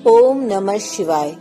ओम नमः शिवाय।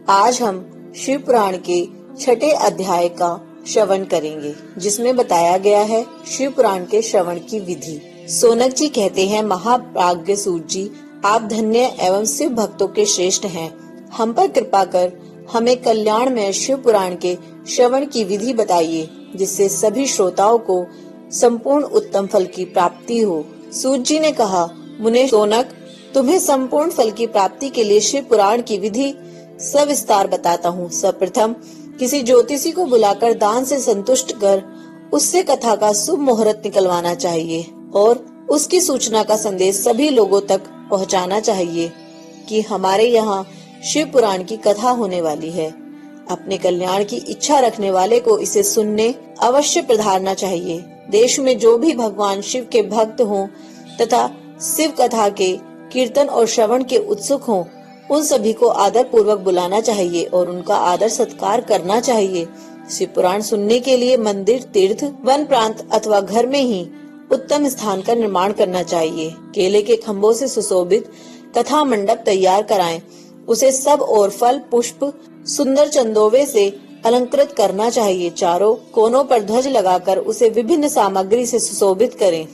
आज हम शिव पुराण के छठे अध्याय का श्रवण करेंगे, जिसमें बताया गया है शिव पुराण के श्रवण की विधि। सोनक जी कहते हैं, महाप्राज्ञ सूत जी, आप धन्य एवं शिव भक्तों के श्रेष्ठ हैं। हम पर कृपा कर हमें कल्याणमय शिव पुराण के श्रवण की विधि बताइए, जिससे सभी श्रोताओं को संपूर्ण उत्तम फल की प्राप्ति हो। सूत जी ने कहा, मुने सोनक, तुम्हें संपूर्ण फल की प्राप्ति के लिए शिव पुराण की विधि सविस्तार बताता हूँ। सर्वप्रथम किसी ज्योतिषी को बुलाकर दान से संतुष्ट कर उससे कथा का शुभ मुहूर्त निकलवाना चाहिए और उसकी सूचना का संदेश सभी लोगों तक पहुँचाना चाहिए कि हमारे यहाँ शिव पुराण की कथा होने वाली है। अपने कल्याण की इच्छा रखने वाले को इसे सुनने अवश्य पधारना चाहिए। देश में जो भी भगवान शिव के भक्त हों तथा शिव कथा के कीर्तन और श्रवण के उत्सुक हों, उन सभी को आदर पूर्वक बुलाना चाहिए और उनका आदर सत्कार करना चाहिए। शिव पुराण सुनने के लिए मंदिर, तीर्थ, वन प्रांत अथवा घर में ही उत्तम स्थान का निर्माण करना चाहिए। केले के खम्भों से सुशोभित कथा मंडप तैयार कराएं। उसे सब और फल, पुष्प, सुंदर चंदोवे से अलंकृत करना चाहिए। चारों कोनों पर ध्वज लगाकर उसे विभिन्न सामग्री से सुशोभित करें।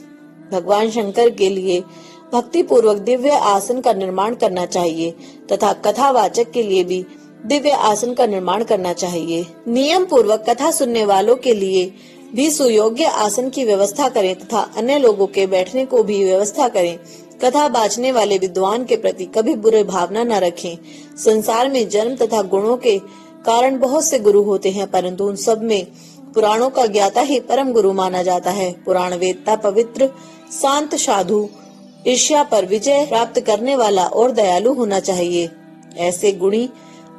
भगवान शंकर के लिए भक्ति पूर्वक दिव्य आसन का निर्माण करना चाहिए तथा कथावाचक के लिए भी दिव्य आसन का निर्माण करना चाहिए। नियम पूर्वक कथा सुनने वालों के लिए भी सुयोग्य आसन की व्यवस्था करें तथा अन्य लोगों के बैठने को भी व्यवस्था करें। कथा बाचने वाले विद्वान के प्रति कभी बुरे भावना न रखें। संसार में जन्म तथा गुणों के कारण बहुत से गुरु होते हैं, परंतु उन सब में पुराणों का ज्ञाता ही परम गुरु माना जाता है। पुराण वेदता पवित्र, शांत, साधु, ईर्ष्या पर विजय प्राप्त करने वाला और दयालु होना चाहिए। ऐसे गुणी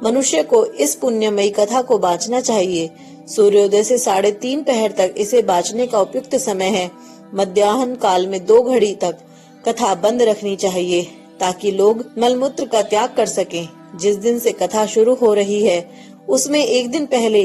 मनुष्य को इस पुण्यमयी कथा को बांचना चाहिए। सूर्योदय से 3:30 पहर तक इसे बांचने का उपयुक्त समय है। मध्याह्न काल में 2 घड़ी तक कथा बंद रखनी चाहिए ताकि लोग मलमूत्र का त्याग कर सकें। जिस दिन से कथा शुरू हो रही है उसमें एक दिन पहले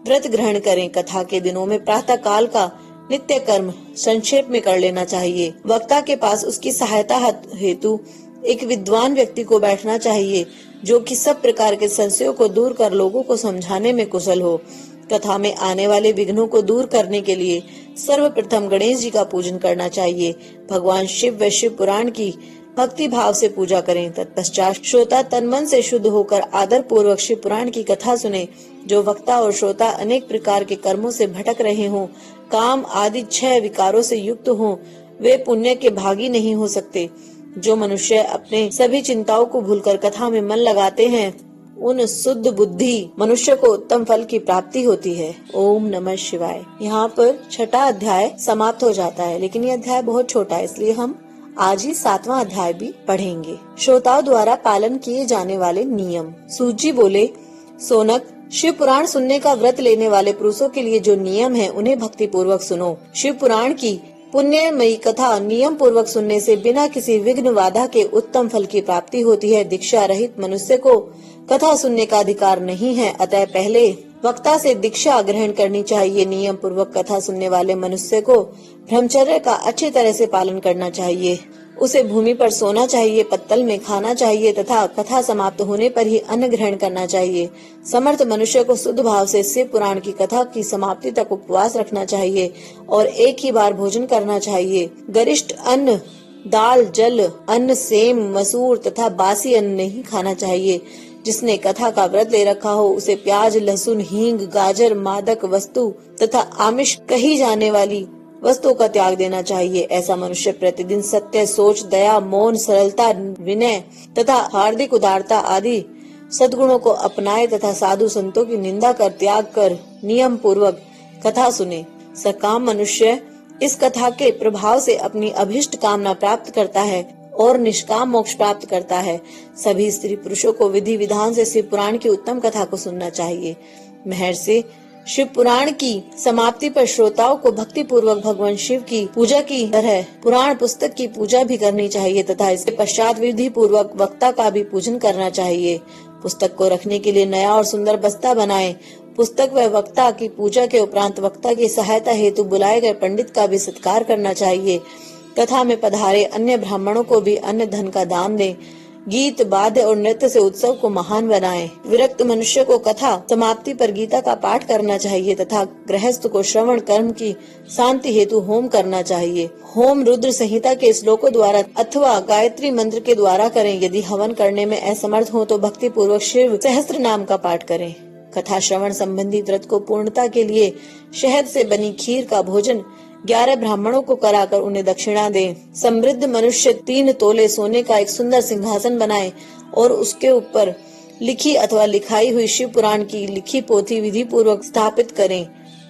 व्रत ग्रहण करें। कथा के दिनों में प्रातः काल का नित्य कर्म संक्षेप में कर लेना चाहिए। वक्ता के पास उसकी सहायता हेतु एक विद्वान व्यक्ति को बैठना चाहिए, जो कि सब प्रकार के संशयों को दूर कर लोगों को समझाने में कुशल हो। कथा में आने वाले विघ्नों को दूर करने के लिए सर्वप्रथम गणेश जी का पूजन करना चाहिए। भगवान शिव व शिव पुराण की भक्ति भाव से पूजा करें। तत्पश्चात श्रोता तन मन से शुद्ध होकर आदर पूर्वक शिव पुराण की कथा सुने। जो वक्ता और श्रोता अनेक प्रकार के कर्मों से भटक रहे हों, काम आदि 6 विकारों से युक्त हों, वे पुण्य के भागी नहीं हो सकते। जो मनुष्य अपने सभी चिंताओं को भूलकर कथा में मन लगाते हैं, उन शुद्ध बुद्धि मनुष्य को उत्तम फल की प्राप्ति होती है। ओम नमः शिवाय। यहाँ पर छठा अध्याय समाप्त हो जाता है, लेकिन यह अध्याय बहुत छोटा है, इसलिए हम आज ही 7वां अध्याय भी पढ़ेंगे। श्रोताओं द्वारा पालन किए जाने वाले नियम। सूत जी बोले, सोनक, शिव पुराण सुनने का व्रत लेने वाले पुरुषों के लिए जो नियम है उन्हें भक्ति पूर्वक सुनो। शिव पुराण की पुण्यमयी कथा नियम पूर्वक सुनने से बिना किसी विघ्न बाधा के उत्तम फल की प्राप्ति होती है। दीक्षा रहित मनुष्य को कथा सुनने का अधिकार नहीं है, अतः पहले वक्ता से दीक्षा ग्रहण करनी चाहिए। नियम पूर्वक कथा सुनने वाले मनुष्य को ब्रह्मचर्य का अच्छी तरह से पालन करना चाहिए। उसे भूमि पर सोना चाहिए, पत्तल में खाना चाहिए तथा कथा समाप्त होने पर ही अन्न ग्रहण करना चाहिए। समर्थ मनुष्य को शुद्ध भाव से शिव पुराण की कथा की समाप्ति तक उपवास रखना चाहिए और एक ही बार भोजन करना चाहिए। गरिष्ठ अन्न, दाल, जल, अन्न, सेम, मसूर तथा बासी अन्न नहीं खाना चाहिए। जिसने कथा का व्रत ले रखा हो उसे प्याज, लहसुन, हींग, गाजर, मादक वस्तु तथा आमिष कही जाने वाली वस्तुओं का त्याग देना चाहिए। ऐसा मनुष्य प्रतिदिन सत्य, सोच, दया, मौन, सरलता, विनय तथा हार्दिक उदारता आदि सद्गुणों को अपनाए तथा साधु संतों की निंदा कर त्याग कर नियम पूर्वक कथा सुने। सकाम मनुष्य इस कथा के प्रभाव से अपनी अभिष्ट कामना प्राप्त करता है और निष्काम मोक्ष प्राप्त करता है। सभी स्त्री पुरुषों को विधि विधान से शिव पुराण की उत्तम कथा को सुनना चाहिए। महर्षि शिव पुराण की समाप्ति पर श्रोताओं को भक्ति पूर्वक भगवान शिव की पूजा की तरह पुराण पुस्तक की पूजा भी करनी चाहिए तथा इसके पश्चात विधि पूर्वक वक्ता का भी पूजन करना चाहिए। पुस्तक को रखने के लिए नया और सुंदर बस्ता बनाएं। पुस्तक व वक्ता की पूजा के उपरांत वक्ता की सहायता हेतु बुलाए गए पंडित का भी सत्कार करना चाहिए। कथा में पधारे अन्य ब्राह्मणों को भी अन्य धन का दान दें। गीत, वाद्य और नृत्य से उत्सव को महान बनाएं। विरक्त मनुष्य को कथा समाप्ति पर गीता का पाठ करना चाहिए तथा गृहस्थ को श्रवण कर्म की शांति हेतु होम करना चाहिए। होम रुद्र संहिता के श्लोकों द्वारा अथवा गायत्री मंत्र के द्वारा करें। यदि हवन करने में असमर्थ हो तो भक्ति पूर्वक शिव सहस्त्र नाम का पाठ करें। कथा श्रवण संबंधी व्रत को पूर्णता के लिए शहद से बनी खीर का भोजन 11 ब्राह्मणों को कराकर उन्हें दक्षिणा दें। समृद्ध मनुष्य 3 तोले सोने का एक सुंदर सिंहासन बनाए और उसके ऊपर लिखी अथवा लिखाई हुई शिव पुराण की लिखी पोथी विधि पूर्वक स्थापित करें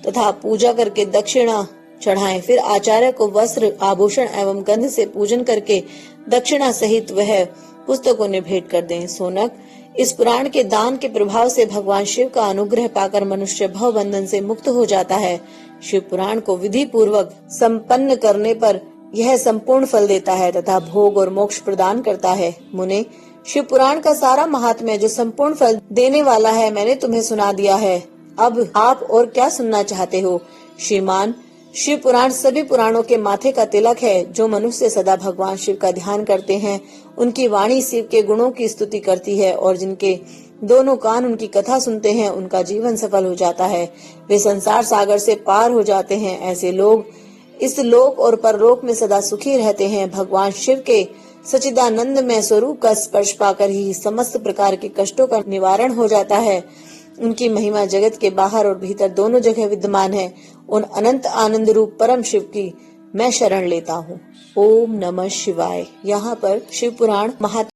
तथा पूजा करके दक्षिणा चढ़ाएं। फिर आचार्य को वस्त्र, आभूषण एवं गंध से पूजन करके दक्षिणा सहित वह पुस्तक उन्हें भेंट कर दें। सोनक, इस पुराण के दान के प्रभाव से भगवान शिव का अनुग्रह पाकर मनुष्य भव बंधन से मुक्त हो जाता है। शिव पुराण को विधि पूर्वक संपन्न करने पर यह संपूर्ण फल देता है तथा भोग और मोक्ष प्रदान करता है। मुने, शिव पुराण का सारा महात्म्य जो संपूर्ण फल देने वाला है मैंने तुम्हें सुना दिया है। अब आप और क्या सुनना चाहते हो? श्रीमान, शिव पुराण सभी पुराणों के माथे का तिलक है। जो मनुष्य सदा भगवान शिव का ध्यान करते हैं उनकी वाणी शिव के गुणों की स्तुति करती है और जिनके दोनों कान उनकी कथा सुनते हैं उनका जीवन सफल हो जाता है। वे संसार सागर से पार हो जाते हैं। ऐसे लोग इस लोक और परलोक में सदा सुखी रहते हैं। भगवान शिव के सच्चिदानंद में स्वरूप का स्पर्श पाकर ही समस्त प्रकार के कष्टों का निवारण हो जाता है। उनकी महिमा जगत के बाहर और भीतर दोनों जगह विद्यमान है। उन अनंत आनंद रूप परम शिव की मैं शरण लेता हूँ। ओम नमः शिवाय। यहाँ पर शिव पुराण महात्मा